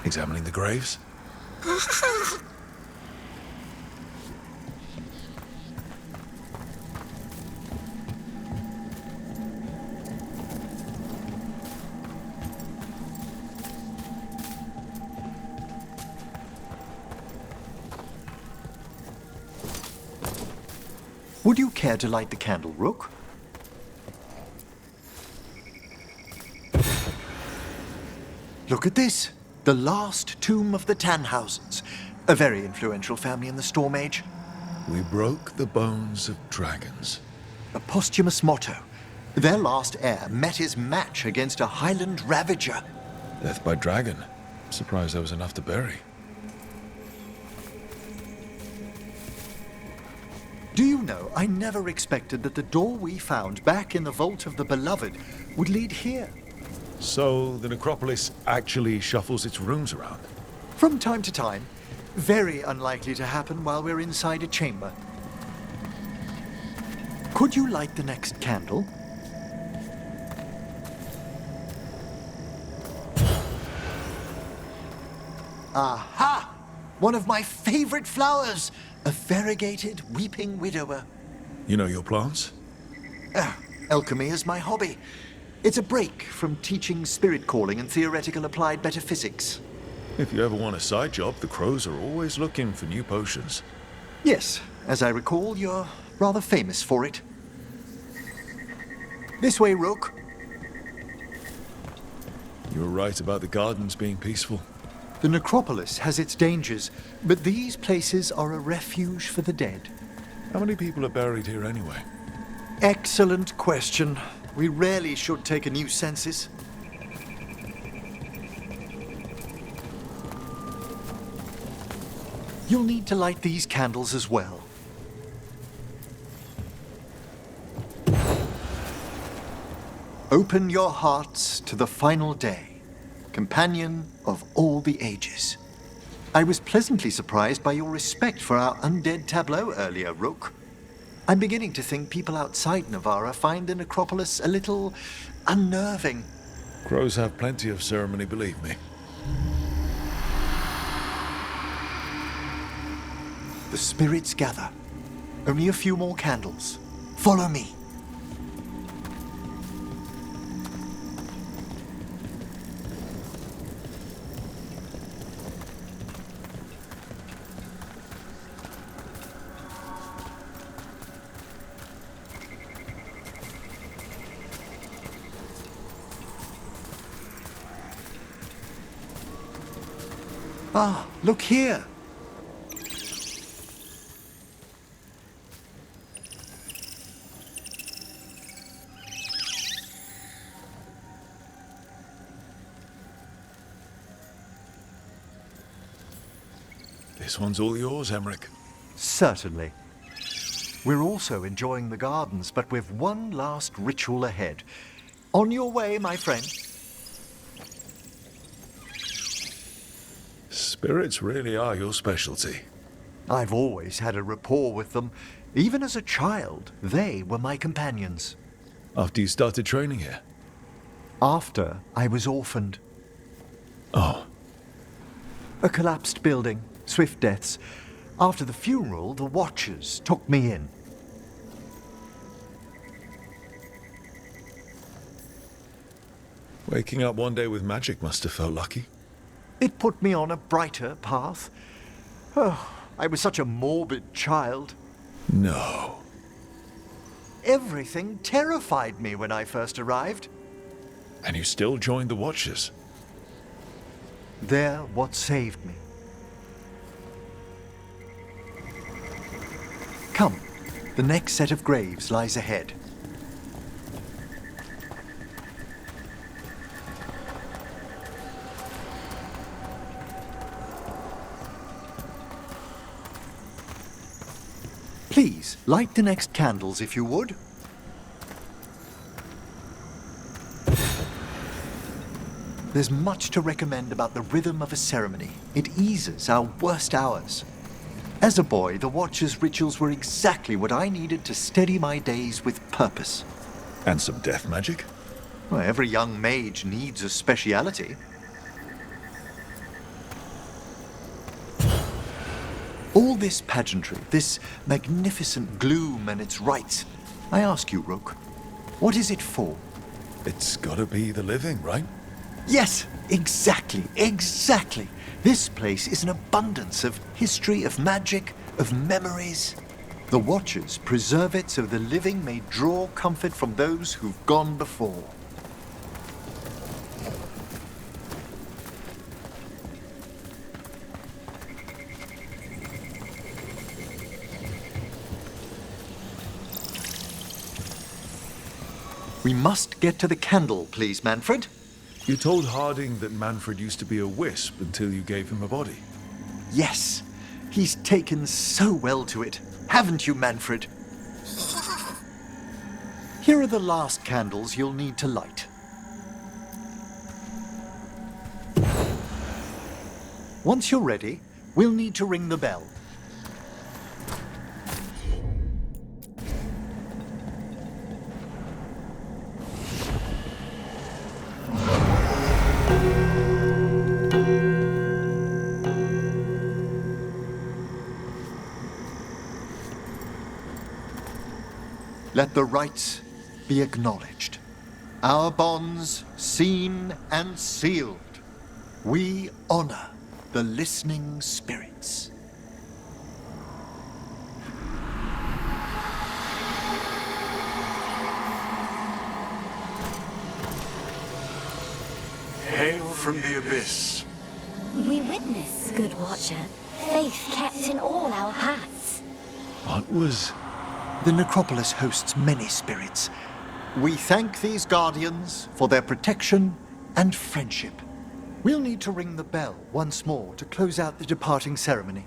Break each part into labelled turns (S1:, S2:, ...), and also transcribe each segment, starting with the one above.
S1: Examining the graves?
S2: Would you care to light the candle, Rook? Look at this. The last tomb of the Tannhausens. A very influential family in the Storm Age.
S1: We broke the bones of dragons.
S2: A posthumous motto. Their last heir met his match against a Highland Ravager.
S1: Death by dragon. Surprised there was enough to bury.
S2: Do you know, I never expected that the door we found back in the Vault of the Beloved would lead here.
S1: So the necropolis actually shuffles its rooms around?
S2: From time to time. Very unlikely to happen while we're inside a chamber. Could you light the next candle? Aha! One of my favorite flowers! A variegated weeping widower.
S1: You know your plants?
S2: Alchemy is my hobby. It's a break from teaching spirit calling and theoretical applied metaphysics.
S1: If you ever want a side job, the crows are always looking for new potions.
S2: Yes, as I recall, you're rather famous for it. This way, Rook.
S1: You were right about the gardens being peaceful.
S2: The necropolis has its dangers, but these places are a refuge for the dead.
S1: How many people are buried here anyway?
S2: Excellent question. We rarely should take a new census. You'll need to light these candles as well. Open your hearts to the final day, companion of all the ages. I was pleasantly surprised by your respect for our undead tableau earlier, Rook. I'm beginning to think people outside Navarra find the necropolis a little unnerving.
S1: Crows have plenty of ceremony, believe me.
S2: The spirits gather. Only a few more candles. Follow me. Ah, look here.
S1: This one's all yours, Emmerich.
S2: Certainly. We're also enjoying the gardens, but we've one last ritual ahead. On your way, my friend.
S1: Spirits really are your specialty.
S2: I've always had a rapport with them. Even as a child, they were my companions.
S1: After you started training here?
S2: After I was orphaned.
S1: Oh.
S2: A collapsed building, swift deaths. After the funeral, the Watchers took me in.
S1: Waking up one day with magic must have felt lucky.
S2: It put me on a brighter path. Oh, I was such a morbid child.
S1: No.
S2: Everything terrified me when I first arrived.
S1: And you still joined the Watchers?
S2: They're what saved me. Come, the next set of graves lies ahead. Please, light the next candles if you would. There's much to recommend about the rhythm of a ceremony. It eases our worst hours. As a boy, the Watcher's rituals were exactly what I needed to steady my days with purpose.
S1: And some death magic?
S2: Well, every young mage needs a speciality. this pageantry, this magnificent gloom and its rites, I ask you, Rook, what is it for?
S1: It's gotta be the living, right?
S2: Yes, exactly, exactly. This place is an abundance of history, of magic, of memories. The Watchers preserve it so the living may draw comfort from those who've gone before. We must get to the candle, please, Manfred.
S1: You told Harding that Manfred used to be a wisp until you gave him a body.
S2: Yes, he's taken so well to it, haven't you, Manfred? Here are the last candles you'll need to light. Once you're ready, we'll need to ring the bell. Let the rites be acknowledged. Our bonds seen and sealed. We honor the listening spirits.
S1: Hail from the abyss.
S3: We witness, good Watcher, faith kept in all our paths.
S1: What was...
S2: The Necropolis hosts many spirits. We thank these guardians for their protection and friendship. We'll need to ring the bell once more to close out the departing ceremony.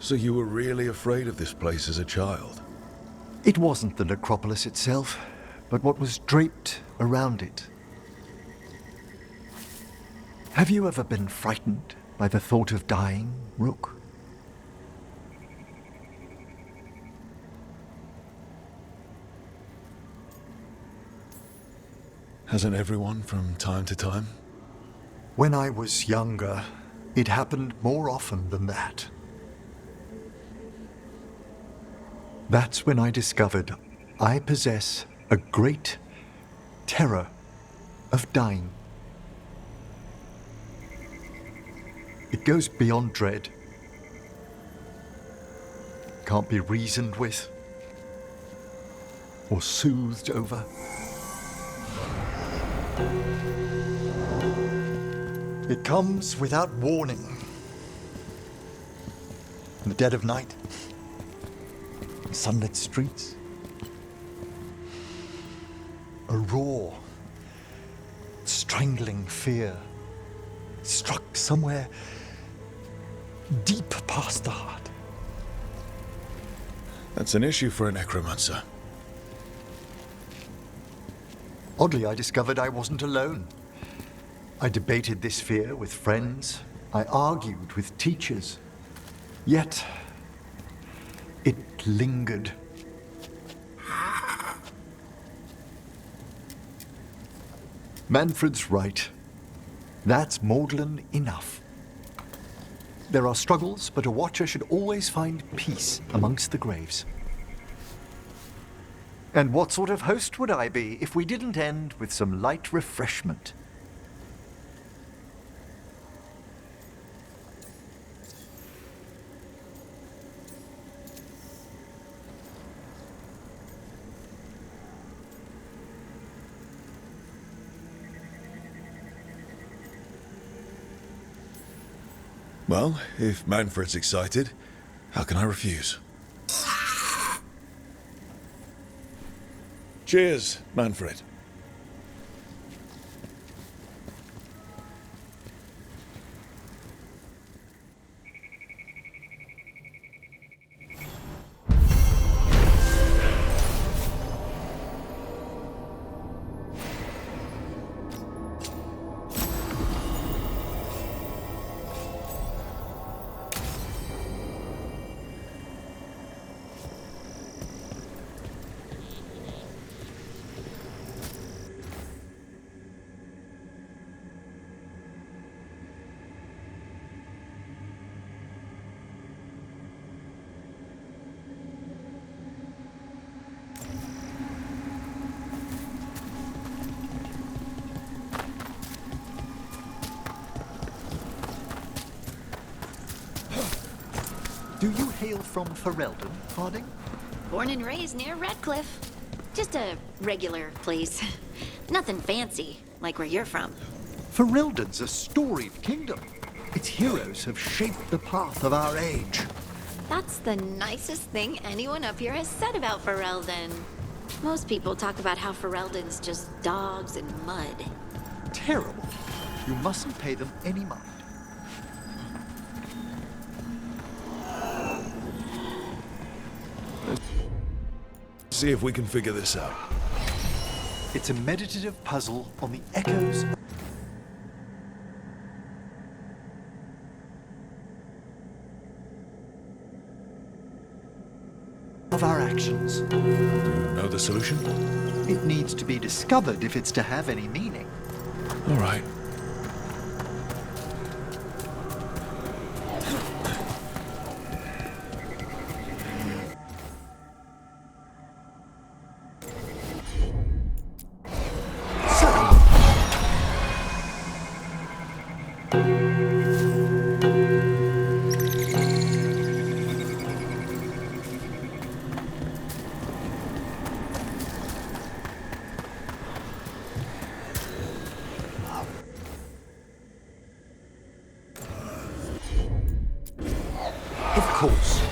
S1: So you were really afraid of this place as a child?
S2: It wasn't the necropolis itself, but what was draped around it. Have you ever been frightened by the thought of dying, Rook?
S1: Hasn't everyone from time to time?
S2: When I was younger, it happened more often than that. That's when I discovered I possess a great terror of dying. It goes beyond dread. Can't be reasoned with or soothed over. It comes without warning. In the dead of night, sunlit streets, a raw, strangling fear struck somewhere deep past the heart.
S1: That's an issue for a necromancer.
S2: Oddly, I discovered I wasn't alone. I debated this fear with friends. I argued with teachers. Yet, it lingered. Manfred's right. That's maudlin enough. There are struggles, but a watcher should always find peace amongst the graves. And what sort of host would I be if we didn't end with some light refreshment?
S1: Well, if Manfred's excited, how can I refuse? Cheers, Manfred.
S2: hail from Ferelden, Harding?
S4: Born and raised near Redcliffe. Just a regular place. Nothing fancy, like where you're from.
S2: Ferelden's a storied kingdom. Its heroes have shaped the path of our age.
S4: That's the nicest thing anyone up here has said about Ferelden. Most people talk about how Ferelden's just dogs and mud.
S2: Terrible. You mustn't pay them any mind.
S1: See if we can figure this out.
S2: It's a meditative puzzle on the echoes of our actions.
S1: Know the solution?
S2: It needs to be discovered if it's to have any meaning.
S1: All right.
S2: Of course.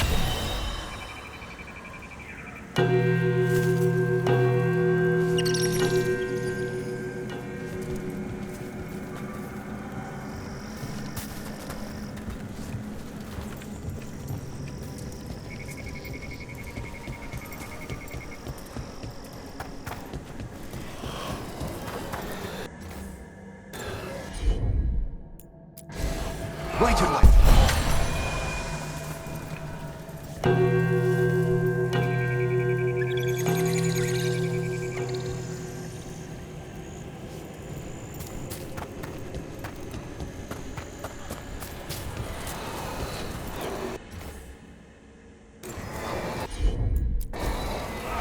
S2: Right away.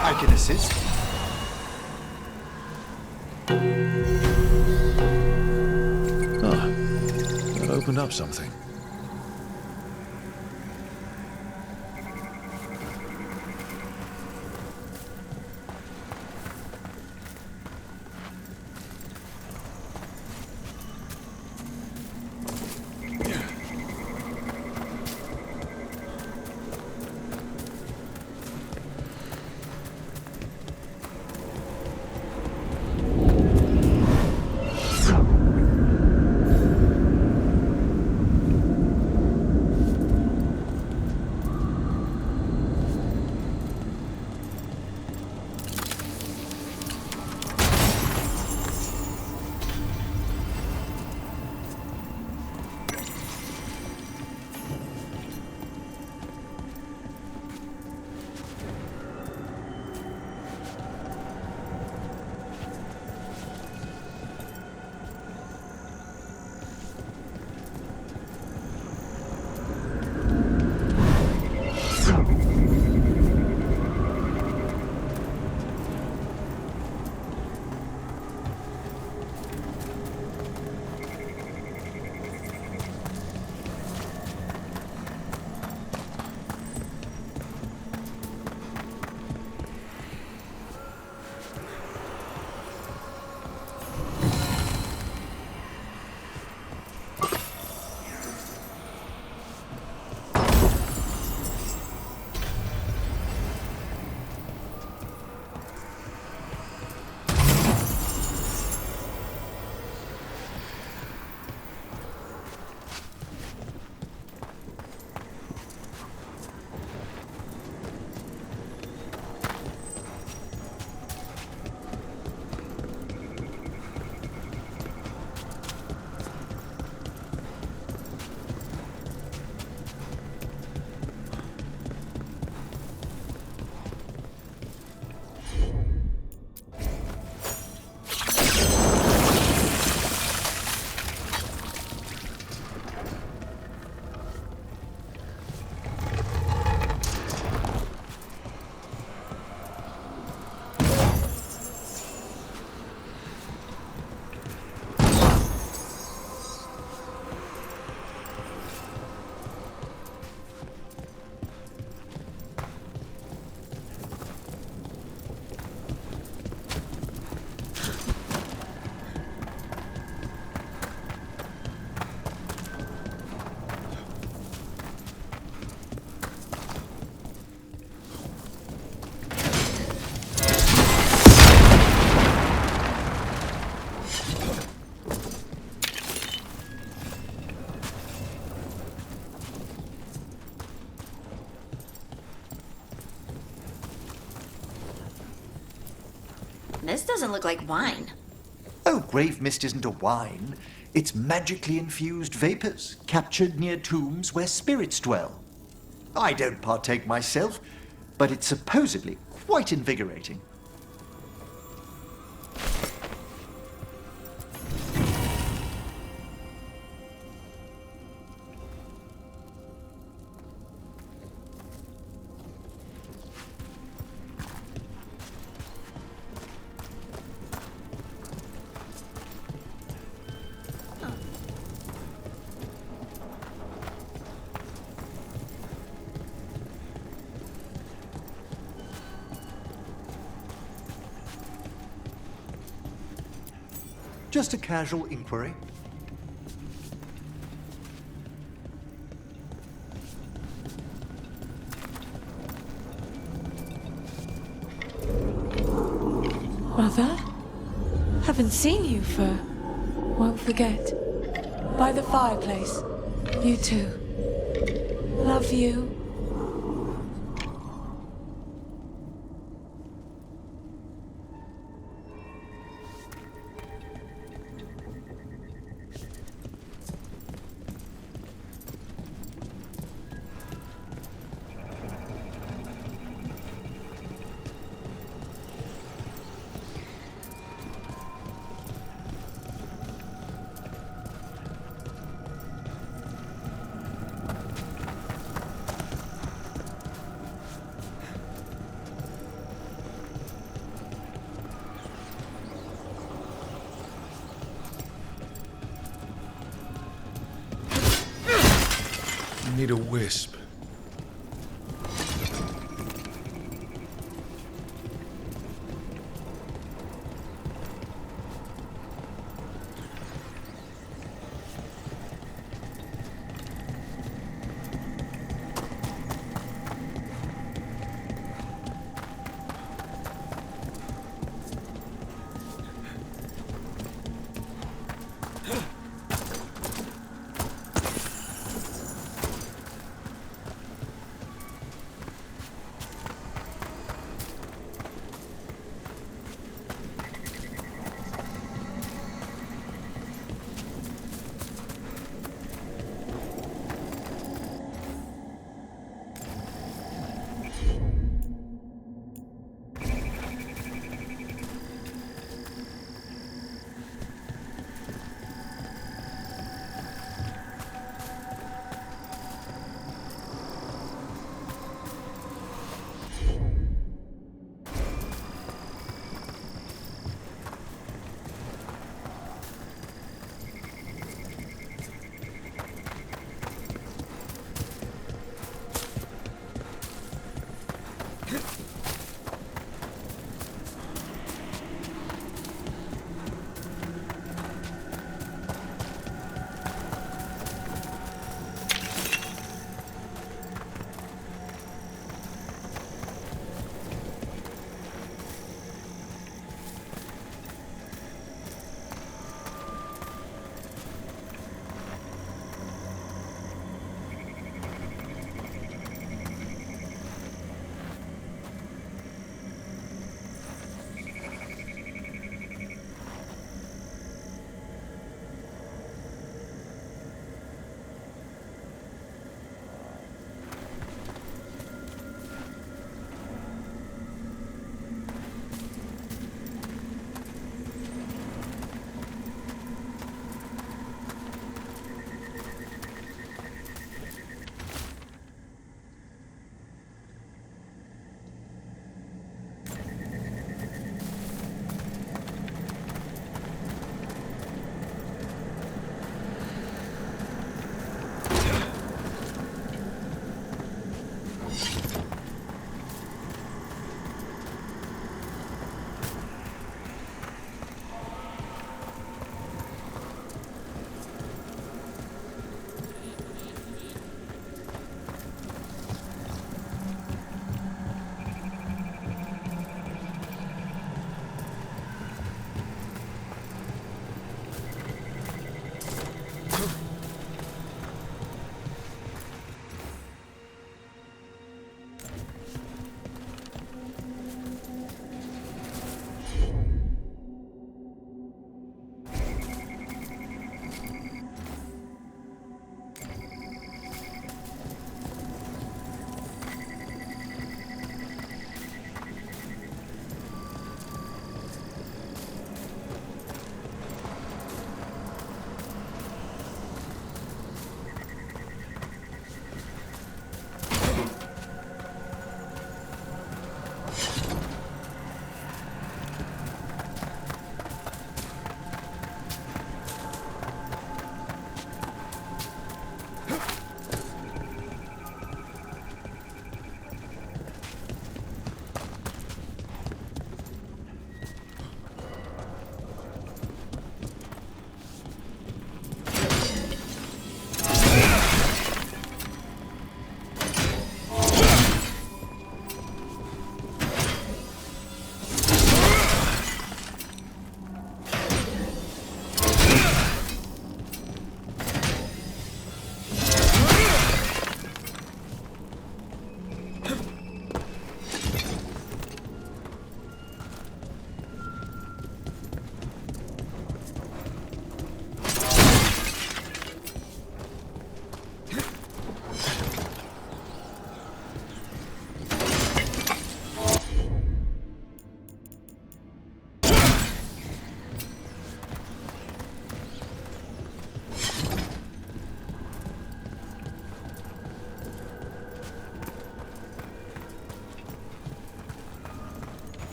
S2: I can assist.
S1: Ah, that opened up something.
S4: This doesn't look like wine.
S2: Oh, grave mist isn't a wine. It's magically infused vapors captured near tombs where spirits dwell. I don't partake myself, but it's supposedly quite invigorating. Just a casual inquiry.
S5: Mother? Haven't seen you for... Won't forget. By the fireplace. You too. Love you.
S1: Need a wisp.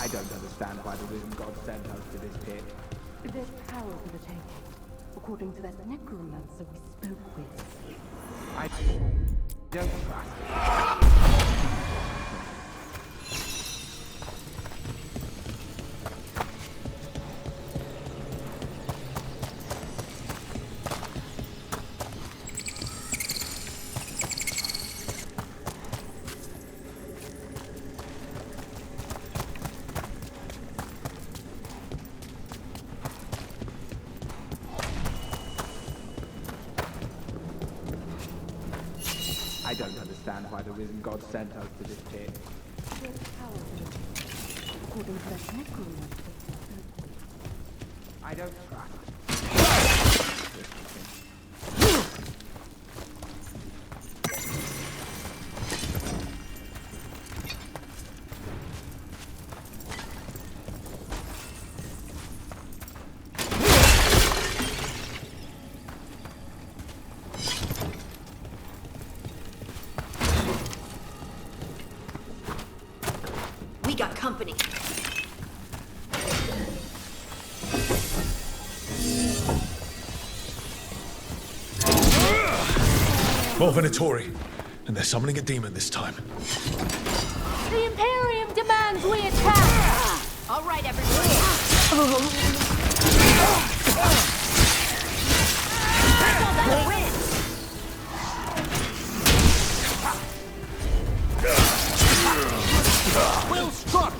S6: I don't understand why the risen god sent us to this pit.
S7: There's power for the taking, according to that necromancer we spoke with.
S6: I don't trust. I don't understand why the risen god sent us to this pit.
S7: There's power for the taking, according to that necromancer we spoke with.
S6: I don't trust.
S4: We got company.
S1: More Venatori. And they're summoning a demon this time.
S7: The Imperium demands we attack!
S4: All right, everyone. That'll win.
S2: Well struck!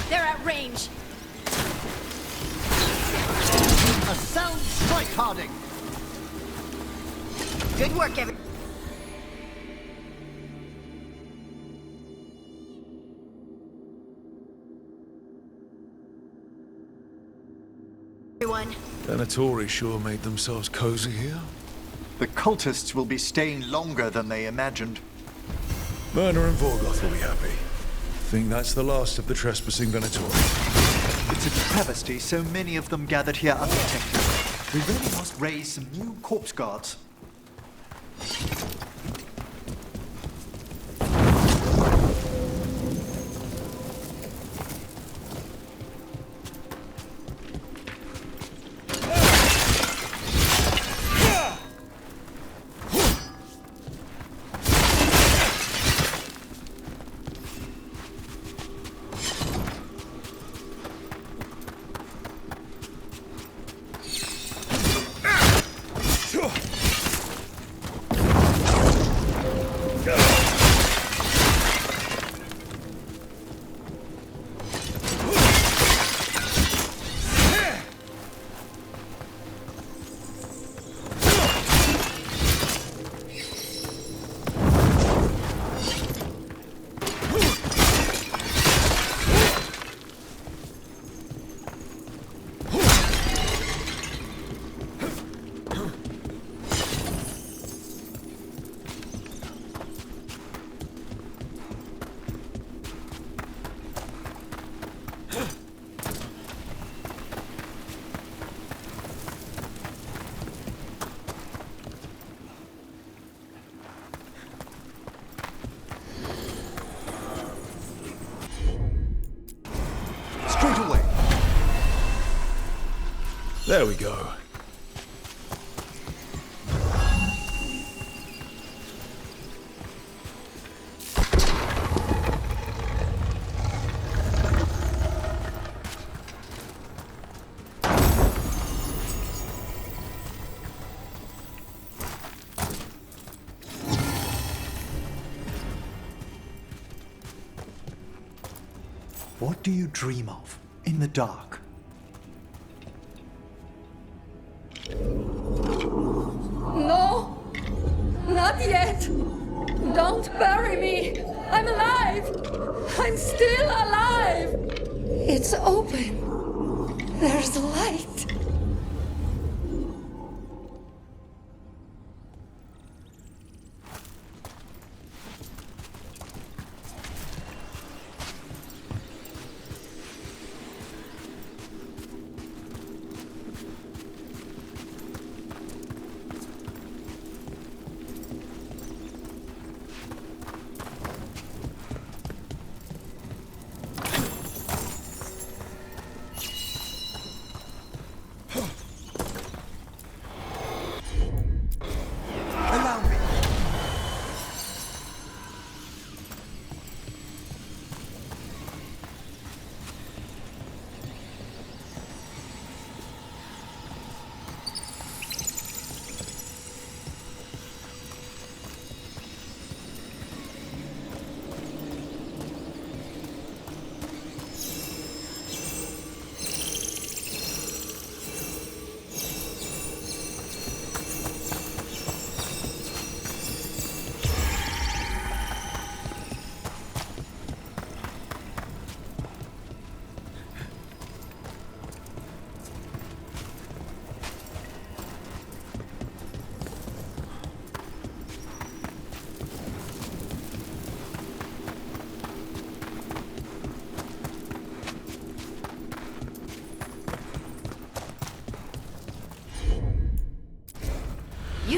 S4: They're at range.
S2: A sound strike, Harding!
S4: Good work, everyone.
S1: Venatori sure made themselves cozy here.
S2: The cultists will be staying longer than they imagined.
S1: Myrna and Vorgoth will be happy. Think that's the last of the trespassing Venatori.
S2: It's a travesty so many of them gathered here undetected. We really must raise some new corpse guards.
S1: There we go.
S2: What do you dream of in the dark?
S5: No! Not yet! Don't bury me! I'm alive! I'm still alive! It's open. There's light.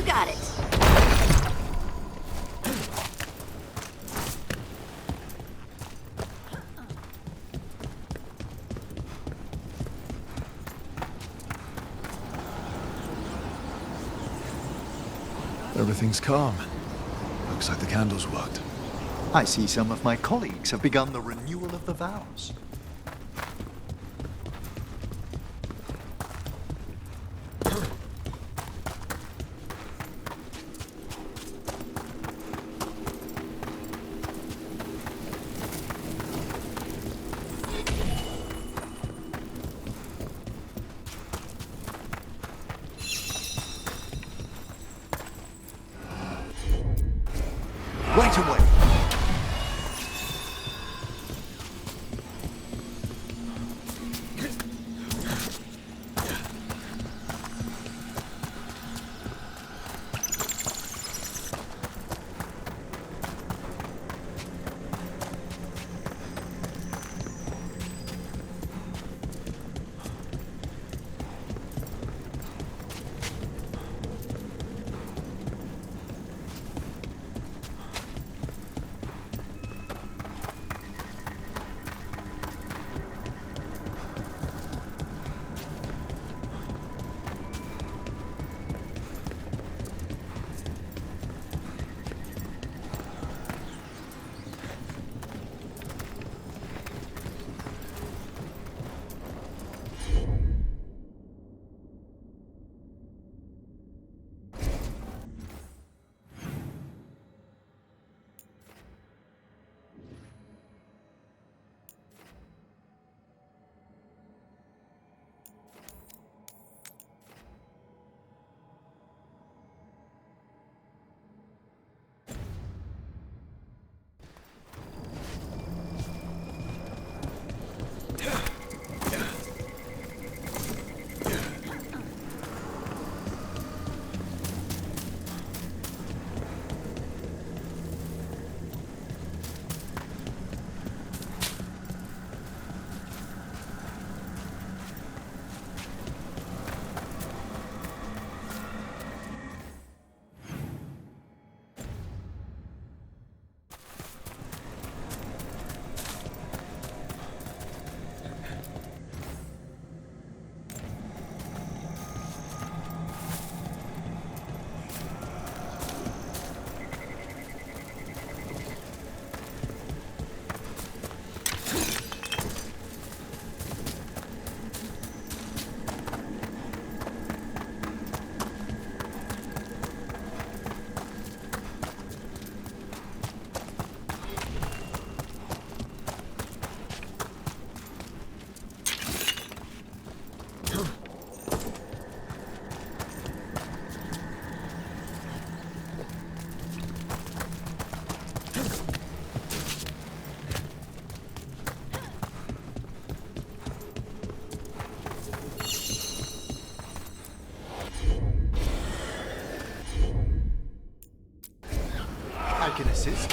S4: got it.
S1: Everything's calm. Looks like the candles worked.
S2: I see some of my colleagues have begun the renewal of the vows. Right away. I can assist.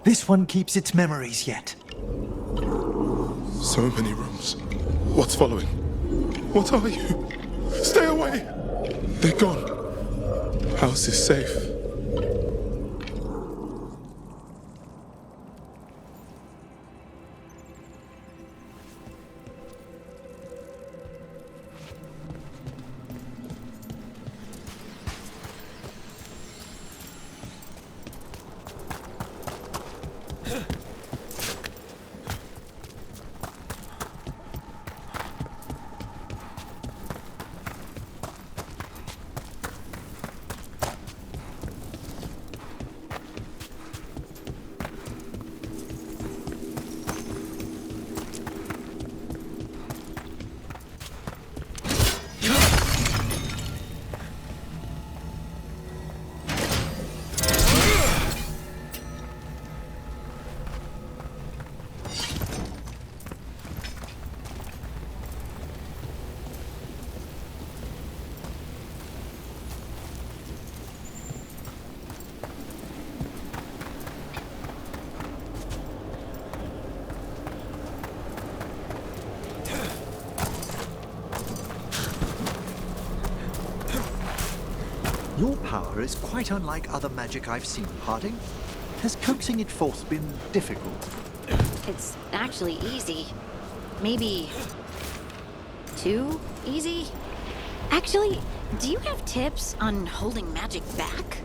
S2: This one keeps its memories yet.
S8: So many rooms. What's following? What are you? Stay away! They're gone. House is safe.
S2: Your power is quite unlike other magic I've seen, Harding. Has coaxing it forth been difficult?
S4: It's actually easy. Maybe too easy? Actually, do you have tips on holding magic back?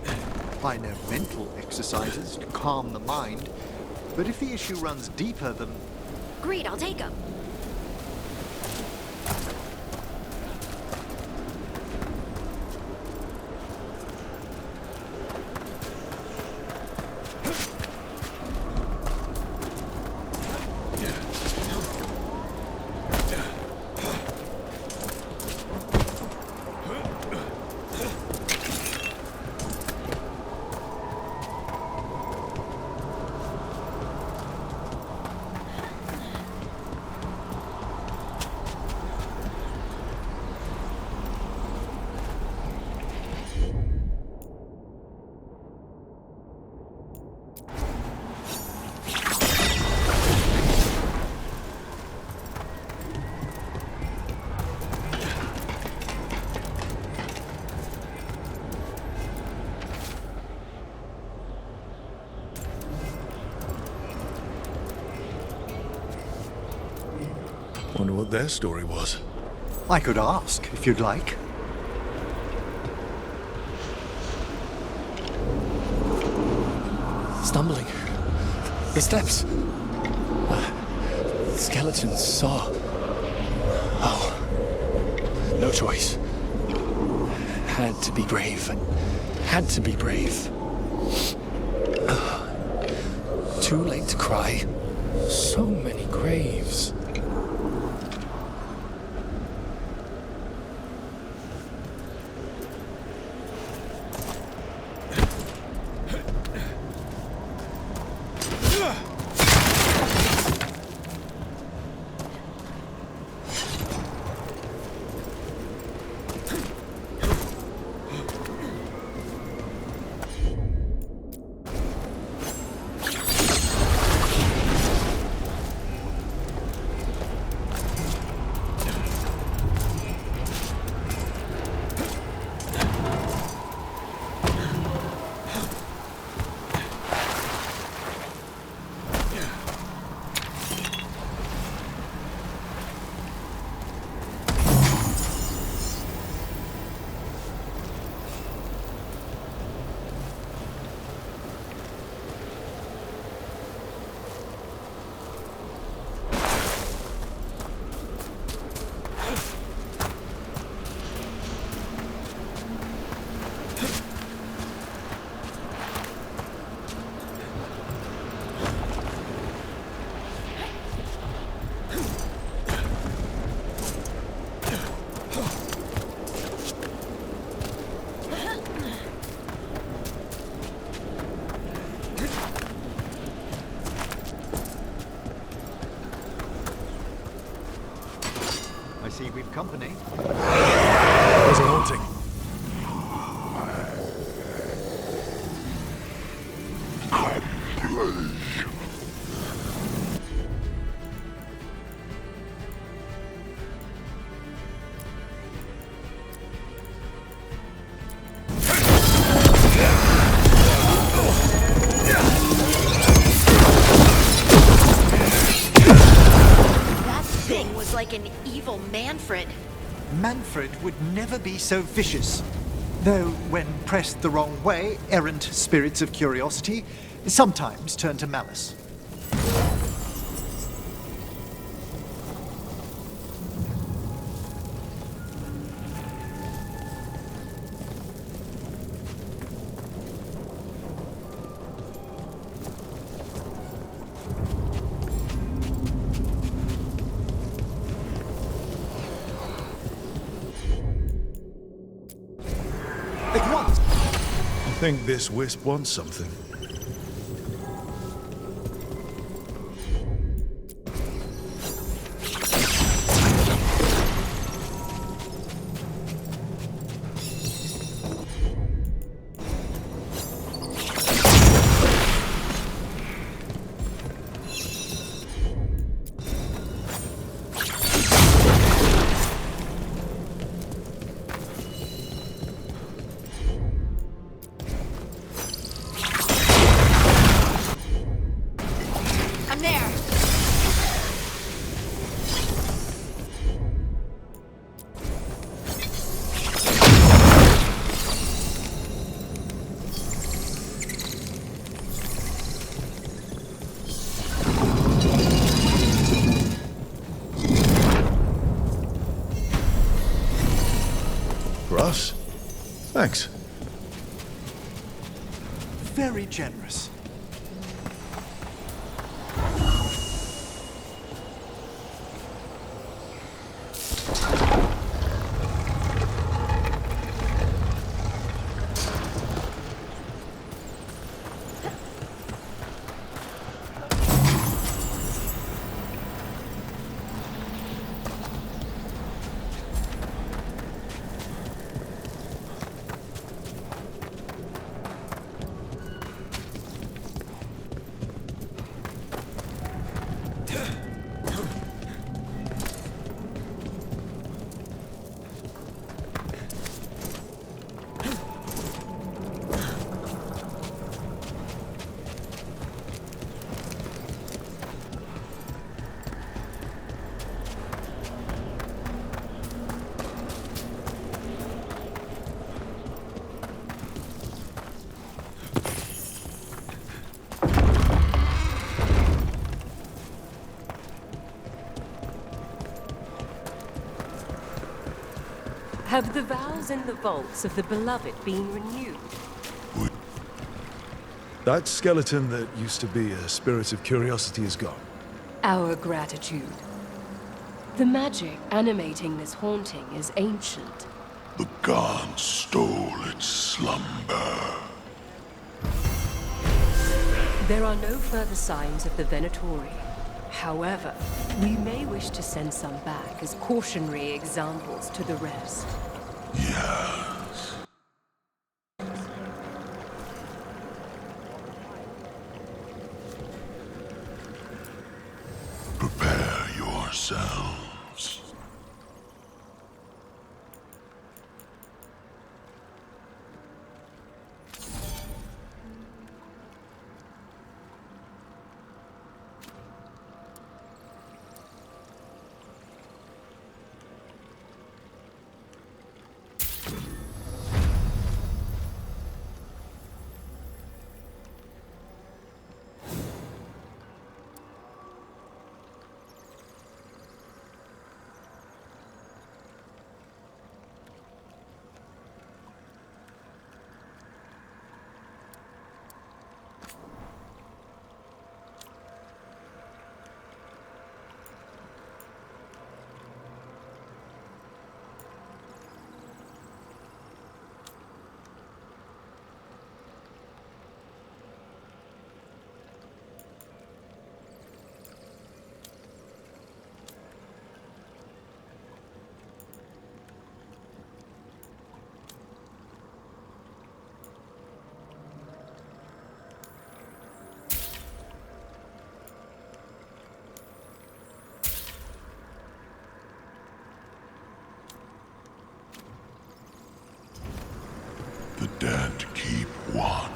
S2: I know mental exercises to calm the mind, but if the issue runs deeper than...
S4: Great, I'll take them.
S1: Wonder what their story was.
S2: I could ask, if you'd like.
S9: Stumbling. The steps. Skeletons saw. Oh. No choice. Had to be brave. Had to be brave. Too late to cry. So many graves.
S2: I see we've company.
S1: There's a haunting.
S4: That thing was like an evil Manfred.
S2: Manfred would never be so vicious. Though, when pressed the wrong way, errant spirits of curiosity sometimes turn to malice. At once.
S1: I think this wisp wants something. Us? Thanks.
S2: Very generous.
S10: Have the vows in the vaults of the Beloved been renewed?
S1: That skeleton that used to be a spirit of curiosity is gone.
S10: Our gratitude. The magic animating this haunting is ancient.
S8: The gods stole its slumber.
S10: There are no further signs of the Venatori. However, we may wish to send some back as cautionary examples to the rest.
S8: Yes. Prepare yourselves. The dead keep watch.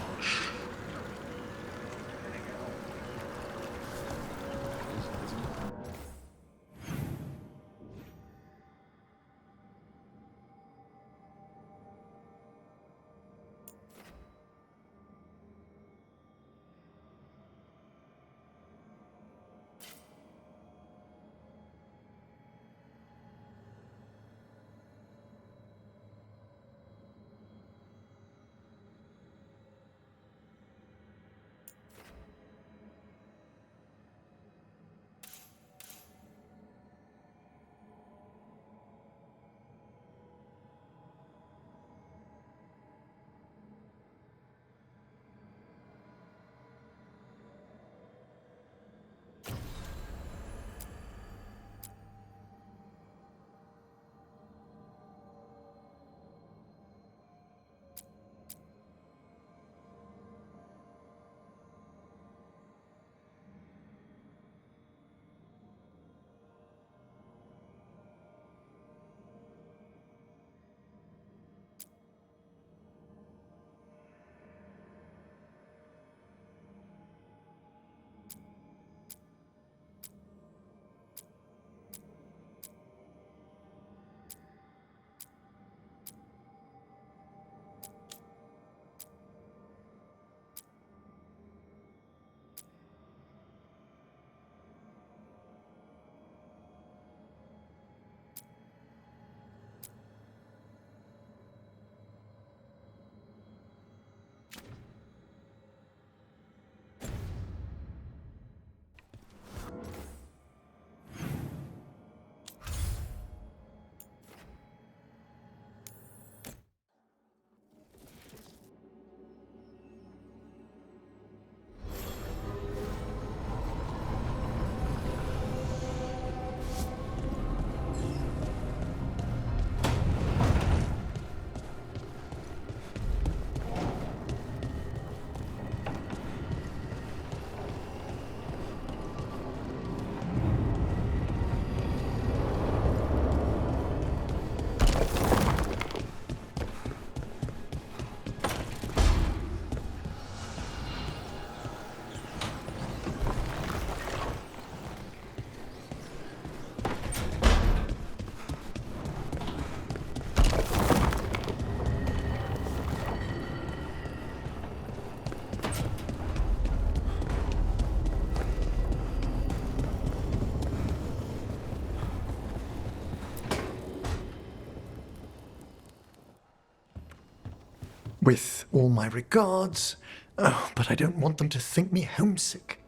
S2: With all my regards. Oh, but I don't want them to think me homesick.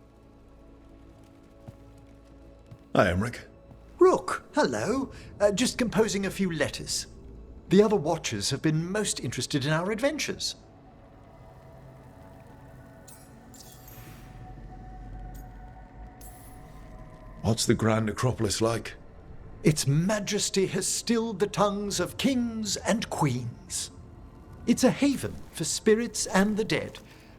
S1: Hi, Emmerich.
S2: Rook, hello. Just composing a few letters. The other Watchers have been most interested in our adventures.
S1: What's the Grand Necropolis like?
S2: Its majesty has stilled the tongues of kings and queens. It's a haven for spirits and the dead,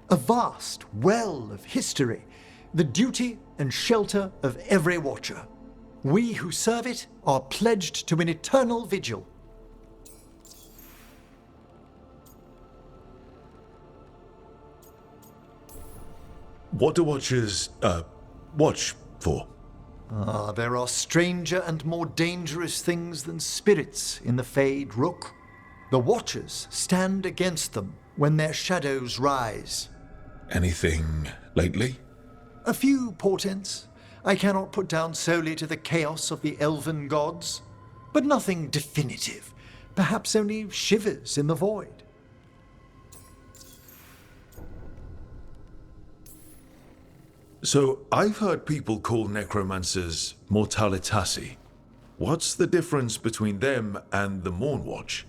S2: a vast well of history, the duty and shelter of every Watcher. We who serve it are pledged to an eternal vigil.
S1: What do Watchers, watch for?
S2: There are stranger and more dangerous things than spirits in the Fade, Rook. The Watchers stand against them when their shadows rise.
S1: Anything lately?
S2: A few portents I cannot put down solely to the chaos of the elven gods, but nothing definitive. Perhaps only shivers in the void.
S1: So, I've heard people call necromancers mortalitasi. What's the difference between them and the Mornwatch?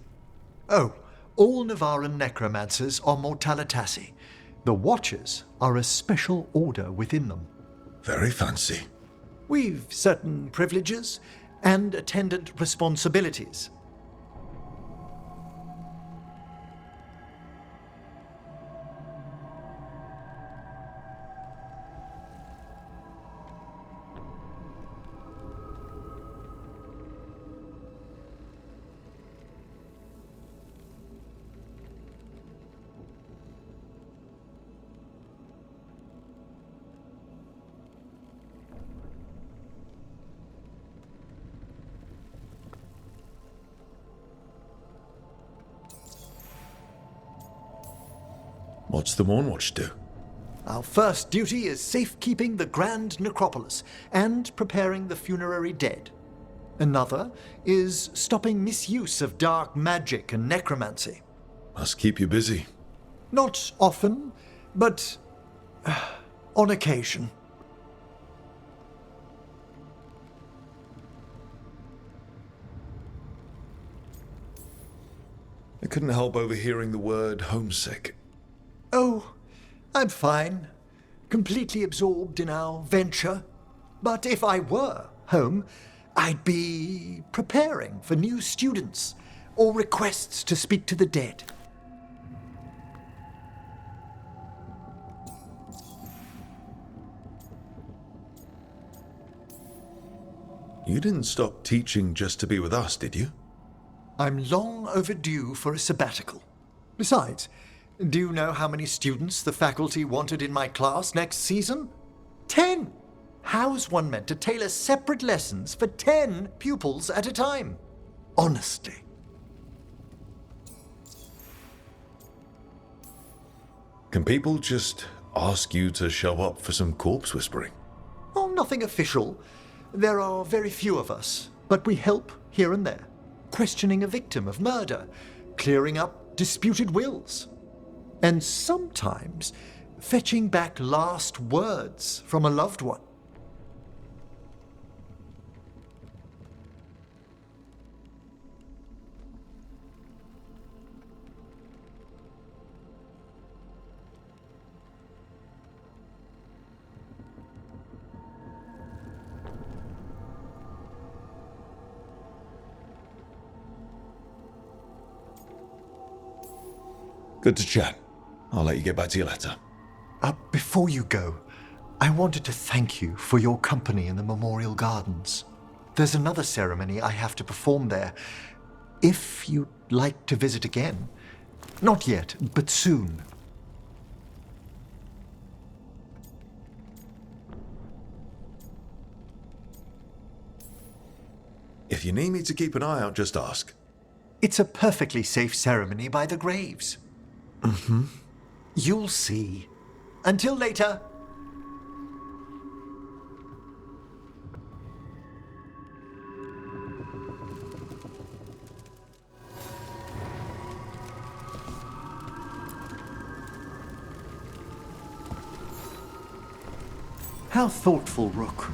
S2: Oh, all Navaran necromancers are mortalitasi. The Watchers are a special order within them.
S1: Very fancy.
S2: We've certain privileges and attendant responsibilities.
S1: What's the Mornwatch do?
S2: Our first duty is safekeeping the Grand Necropolis and preparing the funerary dead. Another is stopping misuse of dark magic and necromancy.
S1: Must keep you busy.
S2: Not often, but on occasion.
S1: I couldn't help overhearing the word homesick.
S2: Oh, I'm fine. Completely absorbed in our venture. But if I were home, I'd be preparing for new students or requests to speak to the dead.
S1: You didn't stop teaching just to be with us, did you?
S2: I'm long overdue for a sabbatical. Besides, do you know how many students the faculty wanted in my class next season? 10! How's one meant to tailor separate lessons for 10 pupils at a time? Honestly.
S1: Can people just ask you to show up for some corpse whispering?
S2: Oh, nothing official. There are very few of us, but we help here and there. Questioning a victim of murder, clearing up disputed wills, and sometimes fetching back last words from a loved one.
S1: Good to chat. I'll let you get back to your letter.
S2: Before you go, I wanted to thank you for your company in the Memorial Gardens. There's another ceremony I have to perform there. If you'd like to visit again. Not yet, but soon.
S1: If you need me to keep an eye out, just ask.
S2: It's a perfectly safe ceremony by the graves.
S1: Mm-hmm.
S2: You'll see. Until later. How thoughtful, Rook.